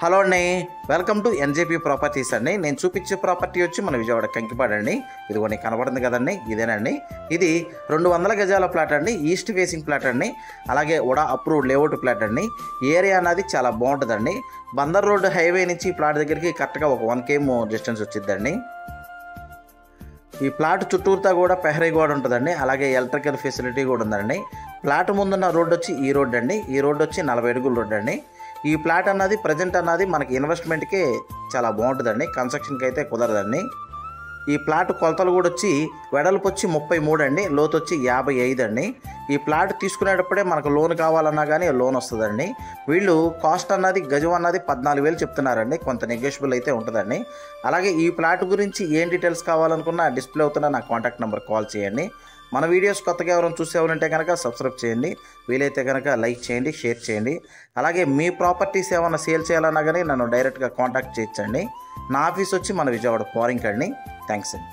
Hello అండి, welcome to NJP properties అండి. నేను చూపించే ప్రాపర్టీ వచ్చి మన విజయవాడ కంకిపాడు అండి. ఇదిగోండి కనబడుతుంది కదండి, ఇదేనండి. ఇది 200 గజాల ప్లాట్ అండి, ఈస్ట్ ఫేసింగ్ ప్లాట్ అండి. అలాగే ఉడా అప్రూవ్డ్ లేఅవుట్ ప్లాట్ అండి. ఏరియా అనేది చాలా బాగుంటుందండి. బందర్ రోడ్ హైవే నుంచి ఈ ప్లాట్ దగ్గరికి కరెక్ట్గా ఒక 1 km డిస్టెన్స్ వచ్చిందండి. ఈ ప్లాట్ చుట్టూరుతా కూడా పెహరీ గోడ ఉంటుందండి. అలాగే ఎలక్ట్రికల్ ఫెసిలిటీ కూడా ఉందండి. ప్లాట్ ముందున్న రోడ్డు వచ్చి ఈ రోడ్ అండి. ఈ రోడ్డు వచ్చి 40 అడుగుల రోడ్ అండి. ఈ ప్లాట్ అన్నది ప్రజెంట్ అన్నది మనకి ఇన్వెస్ట్మెంట్కి చాలా బాగుంటుందండి, కన్స్ట్రక్షన్కి అయితే కుదరదండి. ఈ ప్లాట్ కొలతలు కూడా వచ్చి వెడల్పు వచ్చి 33 అండి, లోతు వచ్చి 55 అండి. ఈ ప్లాట్ తీసుకునేటప్పుడే మనకు లోన్ కావాలన్నా కానీ లోన్ వస్తుందండి. వీళ్ళు కాస్ట్ అన్నది గజం అన్నది 14,000 చెప్తున్నారండి, కొంత నెగోషియబుల్ అయితే ఉంటుందండి. అలాగే ఈ ప్లాట్ గురించి ఏం డీటెయిల్స్ కావాలనుకున్నా డిస్ప్లే అవుతున్న నా కాంటాక్ట్ నెంబర్ కాల్ చేయండి. మన వీడియోస్ కొత్తగా ఎవరైనా చూసేవారంటే కనుక సబ్స్క్రైబ్ చేయండి, వీలైతే కనుక లైక్ చేయండి, షేర్ చేయండి. అలాగే మీ ప్రాపర్టీస్ ఏమైనా సేల్ చేయాలన్నా కానీ నన్ను డైరెక్ట్గా కాంటాక్ట్ చేయొచ్చండి. నా ఆఫీస్ వచ్చి మన విజయవాడ పోరింగ్ అండి. థ్యాంక్స్ అండి.